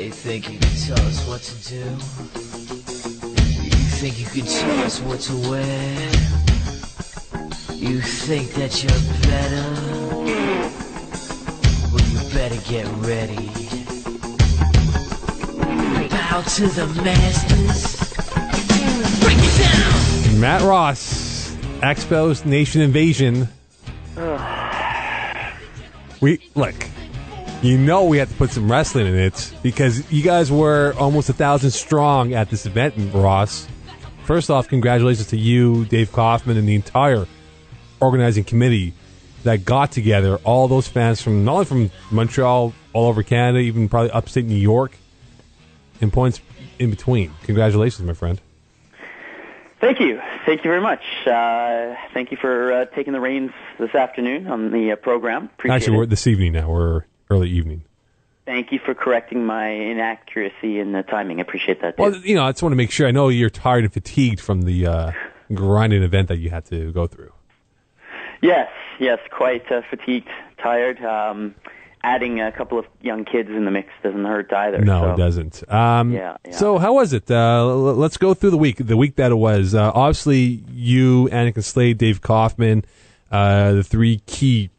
You think you can tell us what to do? You think you can tell us what to wear? You think that you're better? Well, you better get ready. Bow to the masters. Break it down! Matt Ross, Expos Nation Invasion. Look, you know we had to put some wrestling in it because you guys were almost 1,000 strong at this event, Ross. First off, congratulations to you, Dave Kaufman, and the entire organizing committee that got together, all those fans from not only from Montreal, all over Canada, even probably upstate New York, and points in between. Congratulations, my friend. Thank you. Thank you very much. Thank you for taking the reins this afternoon on the program. Appreciate Actually, we're it. this evening now. We're early evening. Thank you for correcting my inaccuracy in the timing. I appreciate that, too. Well, you know, I just want to make sure. I know you're tired and fatigued from the grinding event that you had to go through. Yes, quite fatigued, tired. Adding a couple of young kids in the mix doesn't hurt either. No, it doesn't. Yeah. So how was it? Let's go through the week that it was. Obviously, you, Anakin Slade, Dave Kaufman, the three key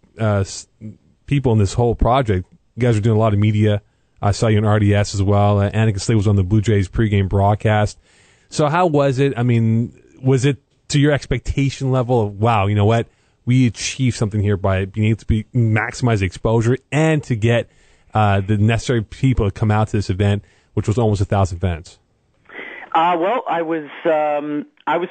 people in this whole project. You guys were doing a lot of media. I saw you on RDS as well. Anakin Slade was on the Blue Jays pregame broadcast. So how was it? I mean, was it to your expectation level of, wow, you know what? We achieved something here by being able to maximize the exposure and to get the necessary people to come out to this event, which was almost 1,000 fans. Well, I was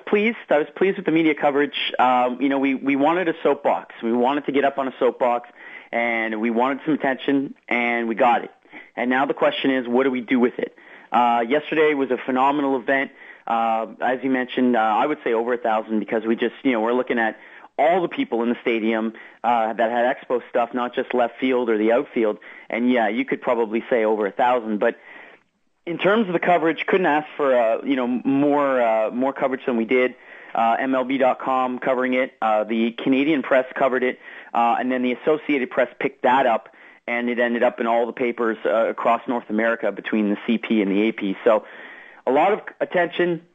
pleased. I was pleased with the media coverage. We wanted a soapbox. We wanted to get up on a soapbox, and we wanted some attention, and we got it. And now the question is, what do we do with it? Yesterday was a phenomenal event. As you mentioned, I would say over 1,000 because we just, we're looking at all the people in the stadium that had Expo stuff, not just left field or the outfield. And yeah, you could probably say over 1,000. But in terms of the coverage, couldn't ask for more coverage than we did. MLB.com covering it, the Canadian press covered it, and then the Associated Press picked that up, and it ended up in all the papers across North America between the CP and the AP. So a lot of attention.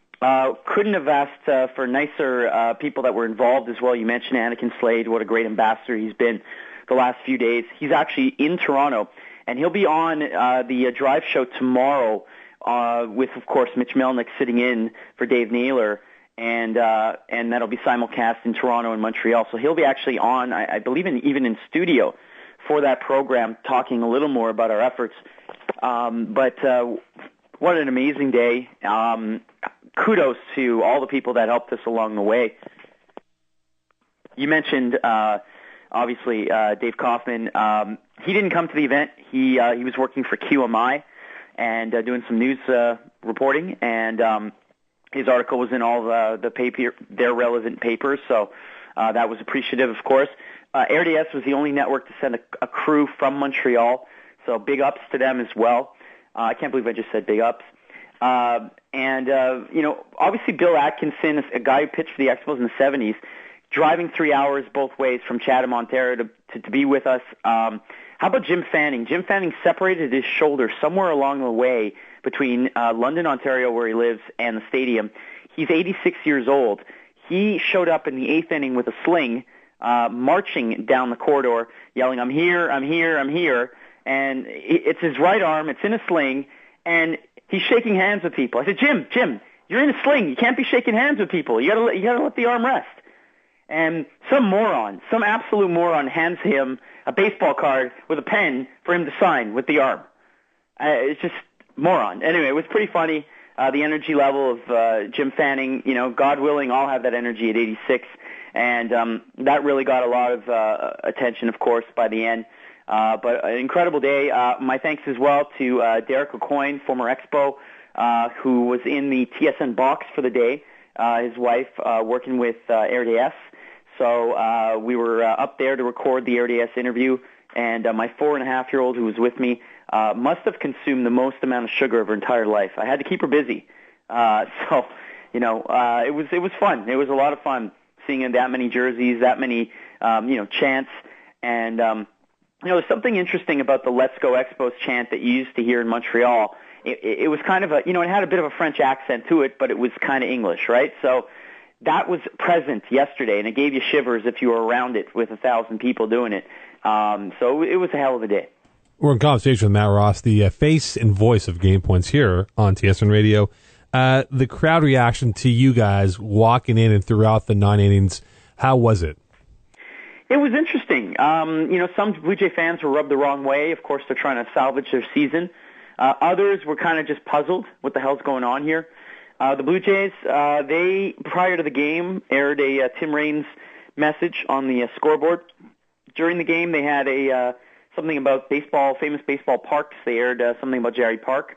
Couldn't have asked for nicer people that were involved as well. You mentioned Anakin Slade, what a great ambassador he's been the last few days. He's actually in Toronto, and he'll be on the Drive show tomorrow with, of course, Mitch Melnick sitting in for Dave Naylor, and that'll be simulcast in Toronto and Montreal. So he'll be actually on, I believe, even in studio for that program, talking a little more about our efforts. But what an amazing day. Kudos to all the people that helped us along the way. You mentioned, obviously, Dave Kaufman. He didn't come to the event. He was working for QMI and doing some news reporting, and his article was in all their relevant papers, so that was appreciative, of course. RDS was the only network to send a crew from Montreal, so big ups to them as well. I can't believe I just said big ups. Obviously Bill Atkinson, a guy who pitched for the Expos in the 70s, driving 3 hours both ways from Chatham, Ontario to be with us. How about Jim Fanning? Jim Fanning separated his shoulder somewhere along the way between London, Ontario, where he lives, and the stadium. He's 86 years old. He showed up in the 8th inning with a sling, marching down the corridor, yelling, "I'm here, I'm here, I'm here." And it's his right arm, it's in a sling, and he's shaking hands with people. I said, Jim, you're in a sling. You can't be shaking hands with people. You gotta let the arm rest. And some absolute moron hands him a baseball card with a pen for him to sign with the arm. It's just moron. Anyway, it was pretty funny. The energy level of Jim Fanning, God willing, I'll have that energy at 86. And that really got a lot of attention, of course, by the end. But an incredible day. My thanks as well to Derek Aucoin, former Expo, who was in the TSN box for the day, his wife working with RDS. So we were up there to record the RDS interview, and my 4.5-year-old who was with me must have consumed the most amount of sugar of her entire life. I had to keep her busy. It was fun. It was a lot of fun seeing that many jerseys, that many chants, and there's something interesting about the "Let's Go Expos" chant that you used to hear in Montreal. It was kind of it had a bit of a French accent to it, but it was kind of English, right? So that was present yesterday, and it gave you shivers if you were around it with 1,000 people doing it. So it was a hell of a day. We're in conversation with Matt Ross, the face and voice of Game Points here on TSN Radio. The crowd reaction to you guys walking in and throughout the 9 innings, how was it? It was interesting. Some Blue Jay fans were rubbed the wrong way. Of course, they're trying to salvage their season. Others were kind of just puzzled. What the hell's going on here? The Blue Jays, they, prior to the game, aired a Tim Raines message on the scoreboard. During the game, they had something about famous baseball parks. They aired something about Jerry Park.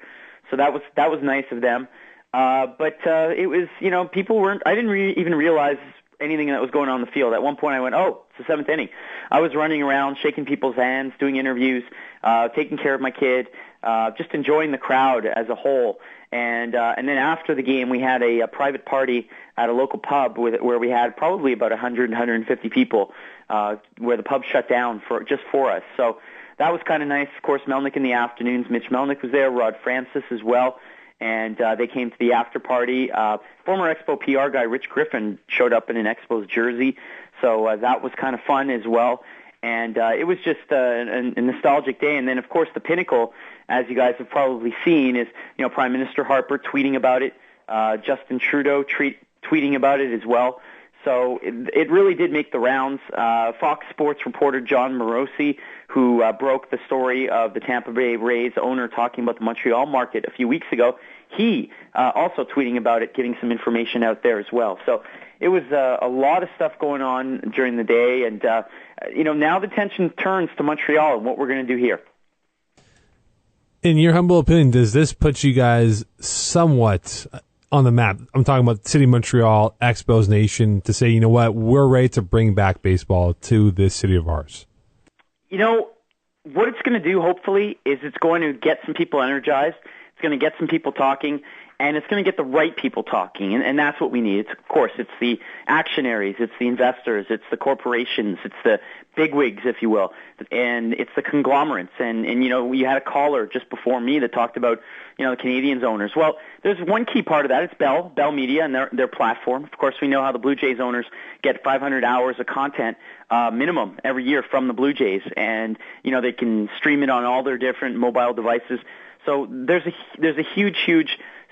So that was nice of them. But it was, people weren't, I didn't even realize anything that was going on in the field. At one point I went, it's the seventh inning. I was running around, shaking people's hands, doing interviews, taking care of my kid, just enjoying the crowd as a whole. And then after the game, we had a private party at a local pub where we had probably about 100, 150 people, where the pub shut down for us. So that was kind of nice. Of course, Melnick in the afternoons. Mitch Melnick was there, Rod Francis as well. And they came to the after party. Former Expo PR guy Rich Griffin showed up in an Expos jersey, so that was kind of fun as well. And it was just a nostalgic day. And then, of course, the pinnacle, as you guys have probably seen, is Prime Minister Harper tweeting about it, Justin Trudeau tweeting about it as well. So it really did make the rounds. Fox Sports reporter John Morosi, who broke the story of the Tampa Bay Rays owner talking about the Montreal market a few weeks ago, he also tweeting about it, getting some information out there as well. So it was a lot of stuff going on during the day, and now the tension turns to Montreal and what we're going to do here. In your humble opinion, does this put you guys somewhat on the map? I'm talking about City of Montreal, Expos Nation, to say, you know what, we're ready to bring back baseball to this city of ours. What it's going to do, hopefully, is it's going to get some people energized. It's going to get some people talking, and it's going to get the right people talking, and that's what we need. It's the actionaries, it's the investors, it's the corporations, it's the bigwigs, if you will, and it's the conglomerates. And you had a caller just before me that talked about, the Canadiens owners. Well, there's one key part of that. It's Bell Media and their platform. Of course, we know how the Blue Jays owners get 500 hours of content minimum every year from the Blue Jays, and they can stream it on all their different mobile devices. So there's a huge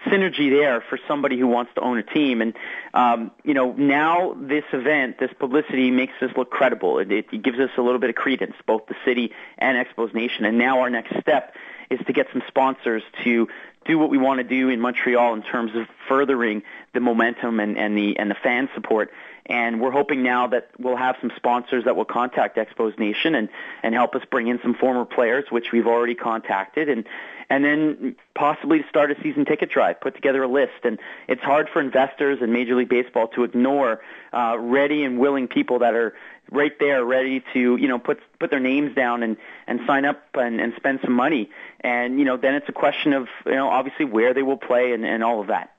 synergy there for somebody who wants to own a team. And, now this event, this publicity makes this look credible. It gives us a little bit of credence, both the city and Expos Nation. And now our next step is to get some sponsors to do what we want to do in Montreal in terms of furthering the momentum and the fan support. And we're hoping now that we'll have some sponsors that will contact Expos Nation and help us bring in some former players, which we've already contacted, and then possibly start a season ticket drive, put together a list. And it's hard for investors in Major League Baseball to ignore ready and willing people that are right there, ready to put their names down and sign up and spend some money. And then it's a question of obviously where they will play and all of that.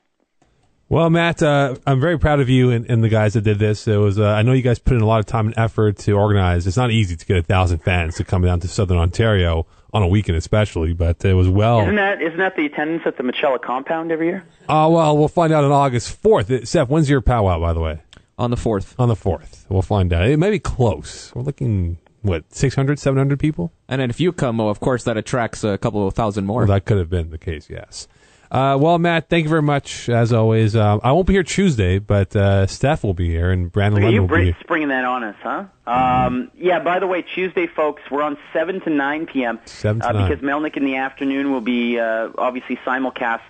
Well, Matt, I'm very proud of you and the guys that did this. It was I know you guys put in a lot of time and effort to organize. It's not easy to get 1,000 fans to come down to Southern Ontario on a weekend, especially, but it was well. Isn't that the attendance at the Michela compound every year? Well, we'll find out on August 4th. Seth, when's your powwow, by the way? On the 4th. On the 4th. We'll find out. It may be close. We're looking, 600, 700 people? And then if you come, of course, that attracts a couple of thousand more. Well, that could have been the case, yes. Well, Matt, thank you very much, as always. I won't be here Tuesday, but Steph will be here, and Brandon Lemon will be here. Springing that on us, huh? Yeah, by the way, Tuesday, folks, we're on 7 to 9 p.m. 7 to 9. Because Melnick in the afternoon will be obviously simulcast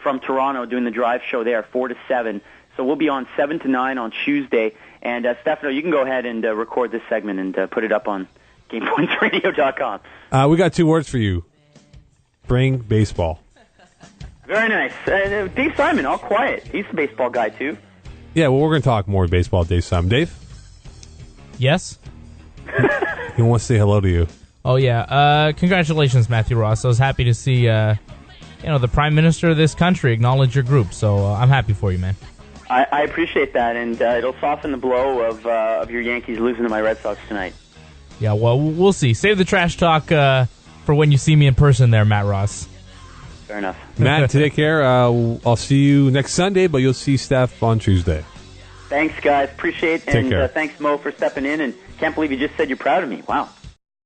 from Toronto doing the drive show there, 4 to 7. So we'll be on 7 to 9 on Tuesday. And, Stefano, you can go ahead and record this segment and put it up on GamePointsRadio.com. We got 2 words for you. Bring baseball. Very nice. Dave Simon, all quiet. He's a baseball guy, too. Yeah, well, we're going to talk more baseball with Dave Simon. Dave? Yes? He wants to say hello to you. Oh, yeah. Congratulations, Matthew Ross. I was happy to see, the Prime Minister of this country acknowledge your group, so I'm happy for you, man. I appreciate that, and it'll soften the blow of your Yankees losing to my Red Sox tonight. Yeah, well, we'll see. Save the trash talk for when you see me in person there, Matt Ross. Fair enough. Matt, take care. I'll see you next Sunday, but you'll see Steph on Tuesday. Thanks, guys. Appreciate it. Take care. And thanks, Mo, for stepping in. And can't believe you just said you're proud of me. Wow.